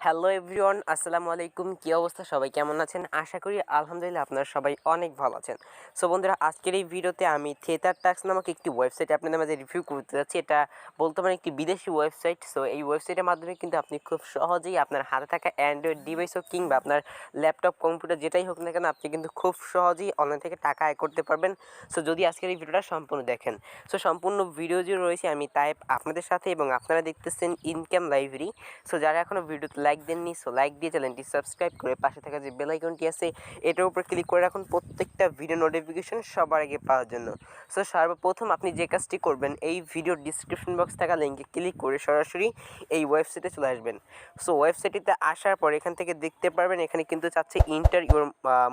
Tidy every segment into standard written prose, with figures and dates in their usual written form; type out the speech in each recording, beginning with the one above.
Hello everyone, আসসালামু আলাইকুম। কী অবস্থা, সবাই কেমন আছেন? আশা করি আলহামদুলিল্লাহ আপনারা সবাই অনেক ভালো আছেন। সো বন্ধুরা, আজকের এই ভিডিওতে আমি 𝐀𝐧𝐝𝐵𝐻 নামক একটি ওয়েবসাইট আপনাদের মাঝে রিভিউ করতে যাচ্ছি। এটা বলতে পারেন একটি বিদেশি ওয়েবসাইট। সো এই ওয়েবসাইটের মাধ্যমে কিন্তু আপনি খুব সহজেই আপনার হাতে থাকা অ্যান্ড্রয়েড ডিভাইস হোক কিংবা আপনার ল্যাপটপ, কম্পিউটার যেটাই হোক না কেন, আপনি কিন্তু খুব সহজেই অনলাইন থেকে টাকা আয় করতে পারবেন। সো যদি আজকের এই ভিডিওটা সম্পূর্ণ দেখেন, সো সম্পূর্ণ ভিডিও যে রয়েছে আমি তাইপ আপনাদের সাথে, এবং আপনারা দেখতেছেন ইনকাম লাইব্রেরি। সো যারা এখনও ভিডিওতে লাইক দেননি, সো লাইক দিয়ে চ্যানেলটি সাবস্ক্রাইব করে পাশে থাকা যে বেল আইকনটি আছে এটার উপর ক্লিক করে রাখুন প্রত্যেকটা ভিডিও নোটিফিকেশন সবার আগে পাওয়ার জন্য। সো সর্বপ্রথম আপনি যে কাজটি করবেন, এই ভিডিওর ডিসক্রিপশন বক্স থাকা লিঙ্কে ক্লিক করে সরাসরি এই ওয়েবসাইটে চলে আসবেন। সো ওয়েবসাইটটিতে আসার পর এখান থেকে দেখতে পারবেন এখানে কিন্তু চাচ্ছে inter your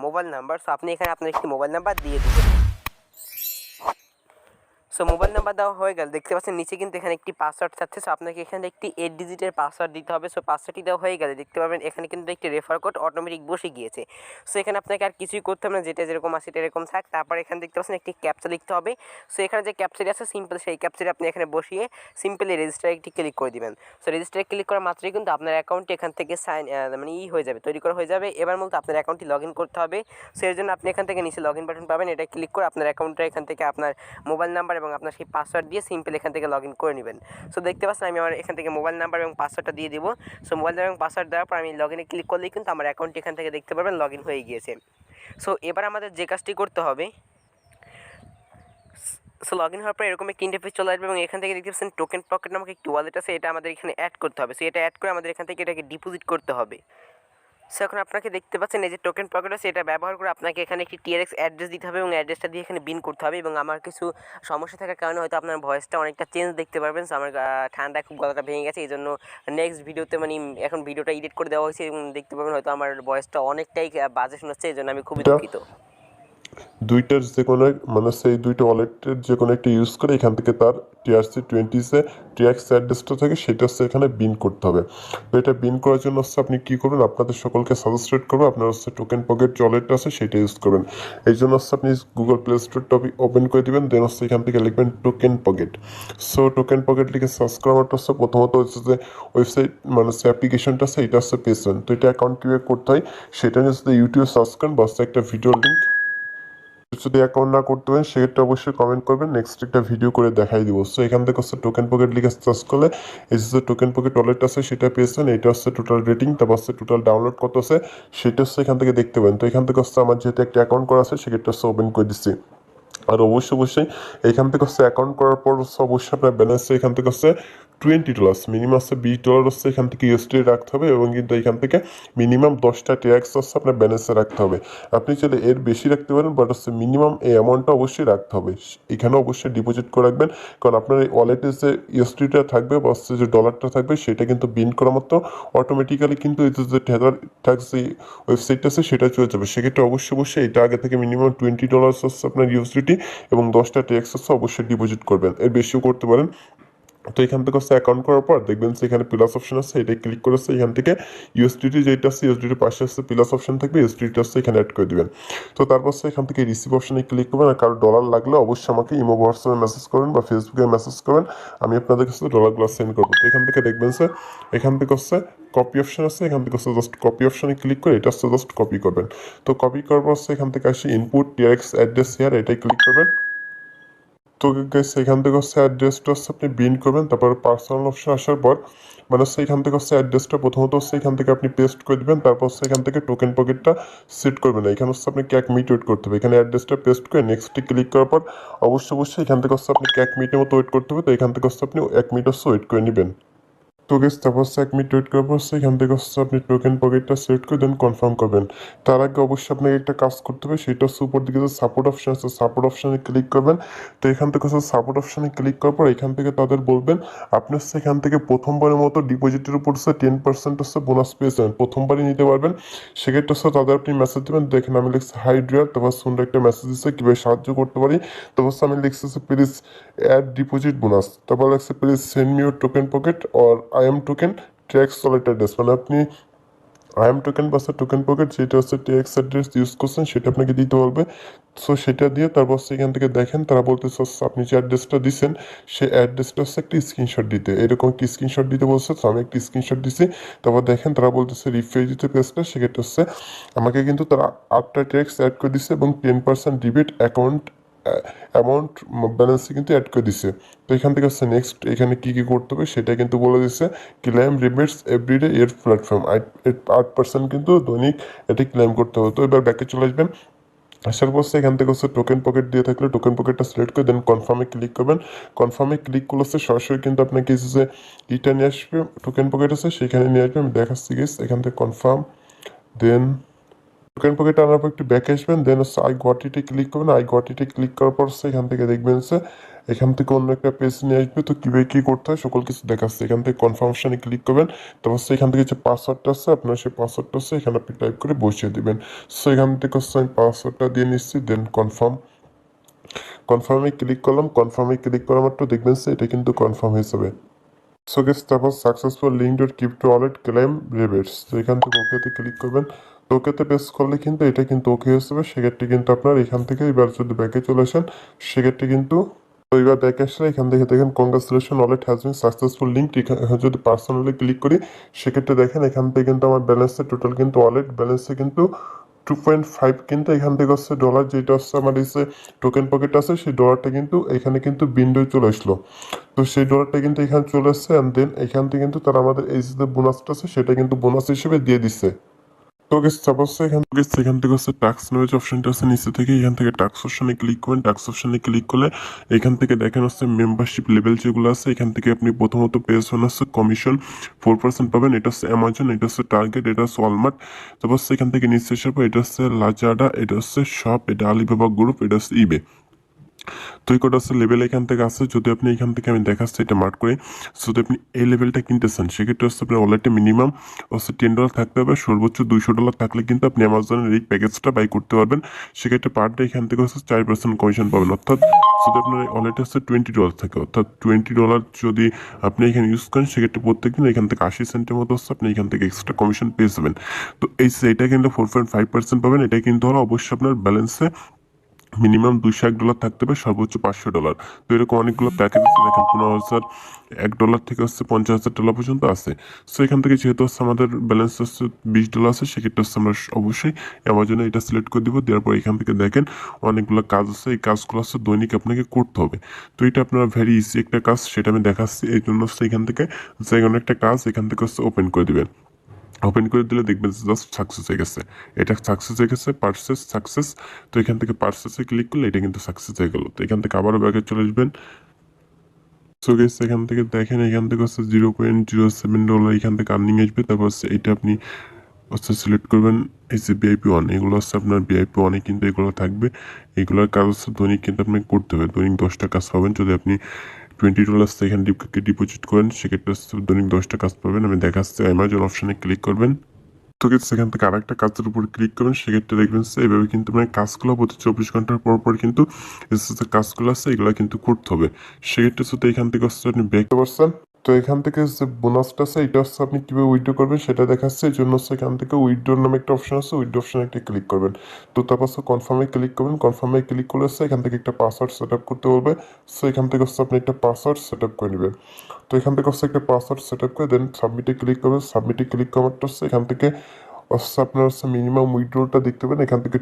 mobile number. So আপনি এখানে আপনার একটি মোবাইল নাম্বার দিয়ে দেবেন। সো মোবাইল নাম্বার দেওয়া হয়ে গেল, দেখতে পাচ্ছেন নিচে কিন্তু এখানে একটি পাসওয়ার্ড চাচ্ছে। সো আপনাকে এখানে একটি 8 ডিজিটের পাসওয়ার্ড দিতে হবে। সো পাসওয়ার্ডটি দেওয়া হয়ে গেলে দেখতে পাবেন এখানে কিন্তু একটি রেফার কোড অটোমেটিক বসে গিয়েছে। সো এখানে আপনাকে আর কিছুই করতে হবে না, যেটা যেরকম আছে সেটা এরকম থাক। তারপর এখানে দেখতে পাচ্ছেন একটি ক্যাপচা লিখতে হবে। সো এখানে যে ক্যাপচাটি আছে সিম্পল, সেই ক্যাপচাটি আপনি এখানে বসিয়ে সিম্পলি রেজিস্টারে একটি ক্লিক করে দিবেন। সো রেজিস্টারে ক্লিক করা মাত্রই কিন্তু আপনার অ্যাকাউন্টটি এখান থেকে হয়ে যাবে, তৈরি করা হয়ে যাবে। এবার মূলত আপনার অ্যাকাউন্টটি লগ ইন করতে হবে। সো এর জন্য আপনি এখান থেকে নিচে লগ ইন বাটন পাবেন, এটা ক্লিক করে আপনার অ্যাকাউন্টটা এখান থেকে আপনার মোবাইল নাম্বার এবং আপনার সেই পাসওয়ার্ড দিয়ে সিম্পল এখান থেকে লগ ইন করে নেবেন। সো দেখতে পাচ্ছেন আমি আমার এখান থেকে মোবাইল নাম্বার এবং পাসওয়ার্ডটা দিয়ে দেবো। সো মোবাইল নাম্বার এবং পাসওয়ার্ড দেওয়ার পর আমি লগ ইনে ক্লিক করলেই কিন্তু আমার অ্যাকাউন্টটি এখান থেকে দেখতে পারবেন লগ ইন হয়ে গিয়েছে। সো এবার আমাদের যে কাজটি করতে হবে, সো লগ ইন হওয়ার পর এরকম একটি ইন্টারফেস চলে আসবে এবং এখান থেকে দেখতে পাচ্ছেন টোকেন পকেট নামক একটি ওয়ালেট আছে, এটা আমাদের এখানে অ্যাড করতে হবে। সো এটা অ্যাড করে আমাদের এখান থেকে এটাকে ডিপোজিট করতে হবে। সো এখন আপনাকে দেখতে পাচ্ছেন এই যে টোকেন পকেট আছে, এটা ব্যবহার করে আপনাকে এখানে একটি TRX অ্যাড্রেস দিতে হবে এবং অ্যাড্রেসটা দিয়ে এখানে বিন করতে হবে। এবং আমার কিছু সমস্যা থাকার কারণে হয়তো আপনার ভয়েসটা অনেকটা চেঞ্জ দেখতে পারবেন। সো আমার ঠান্ডায় খুব গলাটা ভেঙে গেছে, এই জন্য নেক্সট ভিডিওতে এখন ভিডিওটা এডিট করে দেওয়া হয়েছে এবং দেখতে পাবেন হয়তো আমার ভয়েসটা অনেকটাই বাজে শোনাচ্ছে, এই জন্য আমি খুবই দুঃখিত। দুইটার যে কোনো সেই দুইটা ওয়ালেটের যে কোনো একটা ইউজ করে এখান থেকে তার TRC20 ট্রিয়াক্স অ্যাড্রেসটা থাকে সেটা এখানে বিন করতে হবে। তো এটা বিন করার জন্য আপনি কি করবেন, আপনাদের সকলকে সাজেস্টেড করবো আপনার টোকেন পকেট যে ওয়ালেটটা আছে সেটা ইউজ করবেন। এই জন্য আপনি গুগল প্লে স্টোরটা ওপেন করে দিবেন, দেন এখান থেকে লিখবেন token pocket. So token pocket লিখে সার্চ করাটা প্রথমত হচ্ছে যে ওয়েবসাইট অ্যাপ্লিকেশনটা আছে এটা পেয়েছেন। তো এটা অ্যাকাউন্ট কীভাবে করতে হয় সেটা নিয়ে ইউটিউবে সার্চ করেন, একটা ভিডিও লিঙ্ক। যদি অ্যাকাউন্ট না করতে পারেন সেক্ষেত্রে অবশ্যই কমেন্ট করবেন, নেক্সট একটা ভিডিও করে দেখাই দিব। সো এখান থেকে টোকেন পকেট লিখে সার্চ করলে এই যে টোকেন পকেট ওয়ালেট আছে সেটা পেয়েছেন। এটা টোটাল রেটিং, তারপর টোটাল ডাউনলোড কত আছে সেটা এখান থেকে দেখতে পাবেন। তো এখান থেকে আমার যেহেতু একটা অ্যাকাউন্ট করা আছে সেক্ষেত্রে ওপেন করে দিচ্ছি। আর অবশ্যই এখান থেকে অ্যাকাউন্ট করার পর অবশ্যই আপনার ব্যালেন্স এখান থেকে $20, মিনিমাম $20 এখান থেকে ইউএসডি রাখতে হবে এবং কিন্তু এখান থেকে মিনিমাম 10টা ট্যাক্স আপনার ব্যালেন্সে রাখতে হবে। আপনি চাইলে এর বেশি রাখতে পারেন, বাট মিনিমাম এই অ্যামাউন্টটা অবশ্যই রাখতে হবে। এখানে অবশ্যই ডিপোজিট করে রাখবেন, কারণ আপনার এই ওয়ালেটে যে ইউএসডিটা থাকবে বা যে ডলারটা থাকবে সেটা কিন্তু বিন করার মতো অটোমেটিক্যালি কিন্তু এই যে টেদার ট্যাক্স যে ওয়েবসাইটটা আছে সেটা চলে যাবে। সেক্ষেত্রে অবশ্যই এটা আগে থেকে মিনিমাম $20 আপনার ইউএসডিটি এবং 10টা ট্যাক্স অবশ্যই ডিপোজিট করবেন, এর বেশিও করতে পারেন। তো এখান থেকে অ্যাকাউন্ট করার পর দেখবেন এখানে প্লাস অপশন আছে, এটাই ক্লিক করেছে। এখান থেকে ইউএসডিটি যেটা আছে ইউএসডিটির পাশে আছে প্লাস অপশন থাকবে, ইউএসডিটি এখানে অ্যাড করে দিবেন। তো তারপর এখান থেকে রিসিভ অপশনে ক্লিক করবেন। আর কারো ডলার লাগলে অবশ্যই আমাকে ইমো হোয়াটসঅ্যাপে মেসেজ করবেন বা ফেসবুকে মেসেজ করবেন, আমি আপনাদের কাছে ডলারগুলো সেন্ড করবো। তো এখান থেকে দেখবেন এখান থেকে কপি অপশন আছে, এখান থেকে জাস্ট কপি অপশনে ক্লিক করে এটা জাস্ট কপি করবেন। তো কপি করার পর এখান থেকে আসে ইনপুট TRX অ্যাড্রেস হেয়ার, এটাই ক্লিক করবেন। তো গাইস এখান থেকে অ্যাড্রেসটা আপনি বিন করবেন। তারপর পার্সোনাল অপশন আসার পর এখান থেকে অ্যাড্রেসটা প্রথমত এখান থেকে আপনি পেস্ট করে দিবেন। তারপর এখান থেকে টোকেন পকেটটা সেট করবেন। এখানে আপনি ক্যাক মিট ওয়েট করতে হবে। এখানে অ্যাড্রেসটা পেস্ট করে নেক্সটে ক্লিক করার পর অবশ্যই এখান থেকে আপনি ক্যাক মিটের মতো ওয়েট করতে হবে। তো এখান থেকে আপনি 1 মিনিট ওয়েট করে নেবেন। তো গেস তারপর 1 মিনিট ওয়েট করার পর এখান থেকে আপনি টোকেন পকেটটা সেট করে দেন কনফার্ম করবেন। তার আগে অবশ্যই আপনাকে একটা কাজ করতে হবে, সেটা উপর দিকে যে সাপোর্ট অপশন আছে সাপোর্ট অপশনে ক্লিক করবেন। তো এখান থেকে সাপোর্ট অপশনে ক্লিক করার পর এখান থেকে তাদের বলবেন আপনি এখান থেকে প্রথমবারের মতো ডিপোজিটের উপর 10% বোনাস পেয়েছেন, প্রথমবারই নিতে পারবেন। সেক্ষেত্রে তাদের আপনি মেসেজ দেবেন। দেখেন আমি লিখছি হাই ডিয়ার, তারপর সুন্দর একটা মেসেজ দিচ্ছে কীভাবে সাহায্য করতে পারি। তারপর আমি লিখছি প্লিজ অ্যাড ডিপোজিট বোনাস, তারপর লিখছে please send me your token pocket or I am token tracts wallet address. মানে আপনি টোকেন বা টোকেন পকেট যেটা হচ্ছে টেক্সট অ্যাড্রেস ইউজ করছেন সেটা আপনাকে দিতে বলবে। সো সেটা দিয়ে তারপর সেখান থেকে দেখেন তারা বলতেছে আপনি যে অ্যাড্রেসটা দিচ্ছেন সেই অ্যাড্রেসটা হচ্ছে একটি স্ক্রিনশট দিতে, এরকম একটি স্ক্রিনশট দিতে বলছে। তো আমি একটি স্ক্রিনশট দিছি। তারপর দেখেন তারা বলতেছে রিফ্রেশ দিতে পেজটা, সেক্ষেত্রে হচ্ছে আমাকে কিন্তু তারা 8টা ট্যাক্স অ্যাড করে দিচ্ছে এবং 10% ডিবিট অ্যামাউন্ট ব্যালেন্সে কিন্তু অ্যাড করে দিছে। তো এখান থেকে হচ্ছে নেক্সট এখানে কি কি করতে হবে সেটা কিন্তু বলে দিচ্ছে। ক্লেম রিবেটস এভরিডে এর প্ল্যাটফর্ম 8% কিন্তু দৈনিক এটি ক্লেম করতে হবে। তো এবার ব্যাকে চলে আসবেন। আসার পর এখান থেকে হচ্ছে টোকেন পকেট দিয়ে থাকলে টোকেন পকেটটা সিলেক্ট করে দেন কনফার্মে ক্লিক করবেন। কনফার্মে ক্লিক করলে হচ্ছে সরাসরি কিন্তু আপনাকে যে ইটা নিয়ে আসবে, টোকেন পকেট আছে সেখানে নিয়ে আসবে। আমি দেখাচ্ছি গেস এখান থেকে কনফার্ম, দেন টোকেন পকেটে আনার পর একটু ব্যাকে আসবেন, দেন হচ্ছে আই গট ইটে ক্লিক করবেন। আই গট ইটে ক্লিক করার পর এখান থেকে দেখবেন যে এখান থেকে অন্য একটা পেজ নিয়ে আসবে। তো কীভাবে কী করতে হয় সকল কিছু দেখাচ্ছে। এখান থেকে কনফার্মেশনে ক্লিক করবেন। তারপর এখান থেকে যে পাসওয়ার্ডটা আছে আপনার সেই পাসওয়ার্ডটা হচ্ছে এখানে আপনি টাইপ করে বসিয়ে দেবেন। সো এখান থেকে হচ্ছে আমি পাসওয়ার্ডটা দিয়ে নিচ্ছি, দেন কনফার্মে ক্লিক করলাম। কনফার্মে ক্লিক করা মাত্র দেখবেন যে এটা কিন্তু কনফার্ম হয়ে যাবে। সো গেস তারপর successful link dot crypto wallet claim rebates, তো এখান থেকে ওকেতে ক্লিক করবেন। তো ওকেতে প্রেস করলে কিন্তু এটা কিন্তু ওকে হয়ে যাবে। সেক্ষেত্রে কিন্তু আপনার এখান থেকে এবার যদি ব্যাকে চলে আসেন সেক্ষেত্রে কিন্তু তো এবার ব্যাকে আসলে এখান থেকে দেখেন congratulation wallet has been successful link. যদি পার্সোনালি ক্লিক করি সেক্ষেত্রে দেখেন এখান থেকে কিন্তু আমার ব্যালেন্সে টোটাল কিন্তু ওয়ালেট ব্যালেন্সে কিন্তু 2.5 কিন্তু এখান থেকে হচ্ছে ডলার, যেটা হচ্ছে আমার এই যে টোকেন পকেট আছে সেই ডলারটা কিন্তু এখানে কিন্তু বিন্ডোয় চলে আসলো। তো সেই ডলারটা কিন্তু এখানে চলে আসছে অ্যান্ড দেন এখান থেকে কিন্তু তারা আমাদের এই যে বোনাসটা আছে সেটা কিন্তু বোনাস হিসেবে দিয়ে দিচ্ছে। তো সাপোজ এখান থেকে হচ্ছে টাক্স নলেজ অপশনটা আছে নিচে থেকে, এখান থেকে টাক্স অপশনে ক্লিক করবেন। টাক্স অপশনে ক্লিক করলে এখান থেকে দেখেন হচ্ছে মেম্বারশিপ লেভেল যেগুলো আছে এখান থেকে আপনি প্রথমত পেজ ওয়ান হচ্ছে কমিশন 4% পাবেন, এটা হচ্ছে অ্যামাজন, এটা হচ্ছে টার্গেট, এটা হচ্ছে ওয়ালমার্ট। তারপর এখান থেকে নিচে এসে এটা হচ্ছে লাজাডা, এটা হচ্ছে শপ, এটা আলিবাবা গ্রুপ, এটা হচ্ছে ইবে। তো এই কটা হচ্ছে লেভেল এখান থেকে আছে। যদি আপনি এখান থেকে আমি দেখাচ্ছি এটা মার্ক করে, যদি আপনি এই লেভেলটা কিনতে চান সেক্ষেত্রে হচ্ছে আপনার ওয়ালেটে মিনিমাম হচ্ছে $10 থাকতে হবে, সর্বোচ্চ $200 থাকলে কিন্তু আপনি অ্যামাজনের এই প্যাকেজটা বাই করতে পারবেন। সেক্ষেত্রে পার ডে এখান থেকে হচ্ছে 4% কমিশন পাবেন। অর্থাৎ যদি আপনার ওয়ালেটে হচ্ছে $20 থাকে, অর্থাৎ $20 যদি আপনি এখানে ইউজ করেন সেক্ষেত্রে প্রত্যেকদিন এখান থেকে 80 সেন্টের মতো হচ্ছে আপনি এখান থেকে এক্সট্রা কমিশন পেয়ে যাবেন। তো এইটা কিন্তু 4.5% পাবেন। এটা কিন্তু হলো অবশ্যই আপনার ব্যালেন্সে মিনিমাম $201 থাকতে হবে, সর্বোচ্চ $500। তো এরকম অনেকগুলো প্যাকেজ আছে দেখেন, $15,001 থেকে হচ্ছে $50,000 পর্যন্ত আছে। সো এখান থেকে যেহেতু হচ্ছে আমাদের ব্যালেন্স হচ্ছে $20 আছে সেক্ষেত্রে হচ্ছে আমরা অবশ্যই অ্যামাজনে এটা সিলেক্ট করে দিব। দেওয়ার পর এখান থেকে দেখেন অনেকগুলো কাজ আছে, এই কাজগুলো হচ্ছে দৈনিক আপনাকে করতে হবে। তো এটা আপনার ভেরি ইজি একটা কাজ, সেটা আমি দেখাচ্ছি। এই জন্য হচ্ছে এখান থেকে যে কোনো একটা কাজ এখান থেকে হচ্ছে ওপেন করে দিবেন। ওপেন করে দিলে দেখবেন জাস্ট সাকসেস হয়ে গেছে, এটা সাকসেস হয়ে গেছে, পারচেস সাকসেস। তো এখান থেকে পারচেসে ক্লিক করলে এটা কিন্তু সাকসেস হয়ে গেল। তো এখান থেকে আবারও ব্যাগে চলে আসবেন। সো গেস এখান থেকে দেখেন এখান থেকে হচ্ছে $0.07 এখান থেকে আর্নিং আসবে। তারপর হচ্ছে এটা আপনি হচ্ছে সিলেক্ট করবেন। এই যে VIP 1 এগুলো হচ্ছে আপনার VIP 1-এ কিন্তু এগুলো থাকবে। এগুলোর কাজ হচ্ছে দৈনিক কিন্তু আপনাকে করতে হবে, দৈনিক 10টা কাজ পাবেন। যদি আপনি $20 এখানে ডিপোজিট করেন সেক্ষেত্রে হচ্ছে দৈনিক 10টা কাজ পাবেন। আমি দেখাচ্ছি, অ্যামাজন অপশানে ক্লিক করবেন। তো সেখান থেকে আরেকটা কাজের উপর ক্লিক করবেন, সেক্ষেত্রে দেখবেন এইভাবে কিন্তু মানে কাজগুলো প্রতি 24 ঘন্টার পর পর কিন্তু যে কাজগুলো আছে এগুলো কিন্তু করতে হবে। সেক্ষেত্রে শুধু এখান থেকে হচ্ছে আপনি ব্যাক পারছেন। তো এখান থেকে যে বোনাসটা আছে এটা হচ্ছে আপনি কিভাবে উইথড্র করবেন সেটা দেখাচ্ছে। এই জন্য হচ্ছে এখান থেকে উইথড্র নামে একটা অপশন আছে, উইথড্র অপশনে একটা ক্লিক করবেন। তো তারপর হচ্ছে কনফার্মে ক্লিক করবেন। কনফার্মে ক্লিক করলে হচ্ছে এখান থেকে একটা পাসওয়ার্ড সেট আপ করতে বলবে। সো এখান থেকে হচ্ছে আপনি একটা পাসওয়ার্ড সেট আপ করে নেবেন। তো এখান থেকে হচ্ছে একটা পাসওয়ার্ড সেট আপ করে দেন সাবমিটে ক্লিক করবেন। সাবমিটে ক্লিক করাটা হচ্ছে এখান থেকে হচ্ছে আপনার হচ্ছে মিনিমাম উইথড্রটা দেখতে পাবেন। এখান থেকে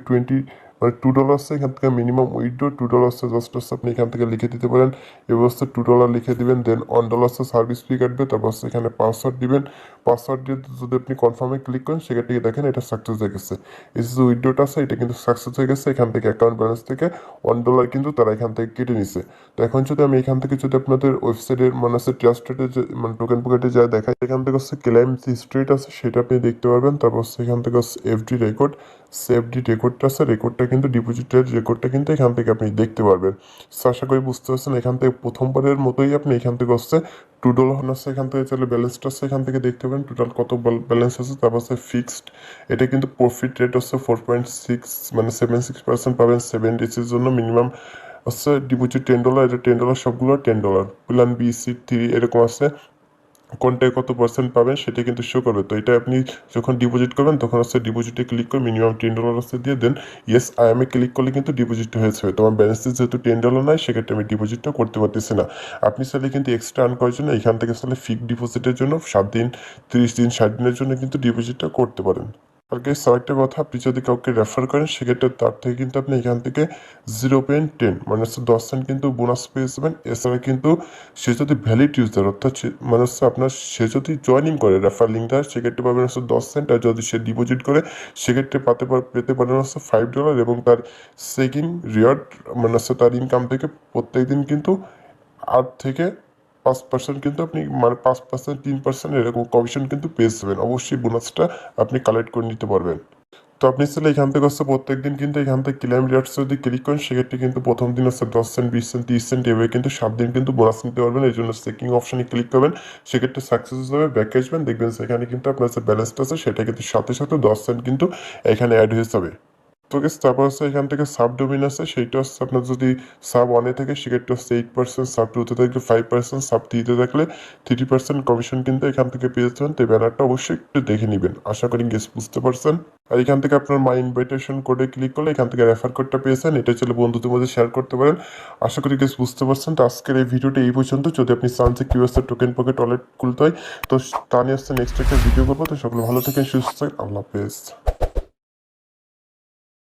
$2 আছে, এখান থেকে মিনিমাম উইথড্র $2 আছে। জাস্ট হচ্ছে আপনি এখান থেকে লিখে দিতে পারেন। এবার হচ্ছে $2 লিখে দিবেন, দেন $1 হচ্ছে সার্ভিস ফি কাটবে। তারপর হচ্ছে এখানে পাসওয়ার্ড দিবেন। পাসওয়ার্ড দিয়ে যদি আপনি কনফার্মে ক্লিক করেন সেক্ষেত্রে দেখেন এটা সাকসেস হয়ে গেছে। এই যে উইথড্রটা আছে এটা কিন্তু সাকসেস হয়ে গেছে। এখান থেকে অ্যাকাউন্ট ব্যালেন্স থেকে $1 কিন্তু তারা এখান থেকে কেটে নিছে। তো এখন যদি আমি এখান থেকে যদি আপনাদের ওয়েবসাইটের মানে হচ্ছে ট্রাস্টেডে মানে টোকেন পকেটে যা দেখায় এখান থেকে হচ্ছে ক্লেম যে হিস্ট্রিটা আছে সেটা আপনি দেখতে পারবেন। তারপর হচ্ছে এখান থেকে হচ্ছে এফডি রেকর্ড, সেফডি রেকর্ডটা আছে, রেকর্ডটা কিন্তু ডিপোজিটের রেকর্ডটা কিন্তু এখান থেকে আপনি দেখতে পারবেন। সো আশা করি বুঝতে পারছেন। এখান থেকে প্রথমবারের মতোই আপনি এখান থেকে হচ্ছে $2 আছে, এখান থেকে চাইলে ব্যালেন্সটা আছে এখান থেকে দেখতে পাবেন টোটাল কত ব্যালেন্স আছে। তারপর হচ্ছে ফিক্সড, এটা কিন্তু প্রফিট রেট হচ্ছে 4.6 মানে 76% পাবেন 7 ডেজের জন্য। মিনিমাম হচ্ছে ডিপোজিট $10, এটা $10 সবগুলো $10 প্ল্যান B C 3 এরকম আছে। কোনটায় কত পার্সেন্ট পাবেন সেটা কিন্তু শো করবে। তো এটা আপনি যখন ডিপোজিট করবেন তখন হচ্ছে ডিপোজিটে ক্লিক করে মিনিমাম $10 হচ্ছে দিয়ে দেন yes I am a click করলে কিন্তু ডিপোজিট হয়ে যাবে। তোমার ব্যালেন্সে যেহেতু $10 নাই সেক্ষেত্রে আমি ডিপোজিটটা করতে পারতেছি না। আপনি চাইলে কিন্তু এক্সট্রা আর্ন করার জন্য এখান থেকে চাইলে ফিক্সড ডিপোজিটের জন্য 7 দিন, 30 দিন, 60 দিনের জন্য কিন্তু ডিপোজিটটা করতে পারেন। আর গাইস আরেকটা কথা, আপনি যদি কাউকে রেফার করেন সেক্ষেত্রে তার থেকে কিন্তু আপনি এখান থেকে 0.10 মানে হচ্ছে 10 সেন্ট কিন্তু বোনাস পেয়ে যাবেন। এছাড়া কিন্তু সে যদি ভ্যালিড ইউজার অর্থাৎ মানে হচ্ছে আপনার সে যদি জয়েনিং করে রেফার লিঙ্ক দেয় সেক্ষেত্রে পাবেন হচ্ছে 10 সেন্ট, আর যদি সে ডিপোজিট করে সেক্ষেত্রে পেতে পারেন হচ্ছে $5 এবং তার সেকিং রিওয়ার্ড মানে হচ্ছে তার ইনকাম থেকে প্রত্যেক দিন কিন্তু 8 থেকে 5% কিন্তু আপনি মানে 5%, 3% এরকম কমিশন কিন্তু পেয়ে যাবেন। অবশ্যই বোনাসটা আপনি কালেক্ট করে নিতে পারবেন। তো আপনি চাইলে এখান থেকে হচ্ছে প্রত্যেক দিন কিন্তু এখান থেকে ক্লেম রিওয়ার্ডস যদি ক্লিক করেন সেক্ষেত্রে কিন্তু প্রথম দিন হচ্ছে 10 সেন্ট, 20 সেন্ট, 30 সেন্ট এভাবে কিন্তু 7 দিন কিন্তু বোনাস নিতে পারবেন। এই জন্য চেকিং অপশনে ক্লিক করবেন, সেক্ষেত্রে সাকসেস হিসাবে ব্যাক আসবেন, দেখবেন সেখানে কিন্তু আপনার যে ব্যালেন্সটা আছে সেটা কিন্তু সাথে সাথে 10 সেন্ট কিন্তু এখানে অ্যাড হয়ে যাবে। তো গেস তারপর হচ্ছে এখান থেকে সাব ডোমেইন আছে, সেইটা হচ্ছে আপনার যদি সাব 1-এ থাকে সেক্ষেত্রে হচ্ছে 8%, সাব 2-তে থাকলে 5%, সাব 3-তে থাকলে 3% কমিশন কিন্তু এখান থেকে পেয়ে যাবেন। তো ব্যানারটা অবশ্যই একটু দেখে নেবেন। আশা করি গেস বুঝতে পারছেন। আর এখান থেকে আপনার মাই ইনভাইটেশন কোডে ক্লিক করলে এখান থেকে রেফার কোডটা পেয়েছেন, এটা চলে বন্ধুদের মধ্যে শেয়ার করতে পারেন। আশা করি গেস বুঝতে পারছেন। তো আজকের এই ভিডিওটা এই পর্যন্ত। যদি আপনি চান যে কিউএসএ টোকেন পকেট ওয়ালেট খুলতে হয় তো তা নিয়ে আসছে নেক্সট একটা ভিডিও করবো। তো সকলে ভালো থাকেন, সুস্থ থাকেন, আল্লাহ হাফেজ।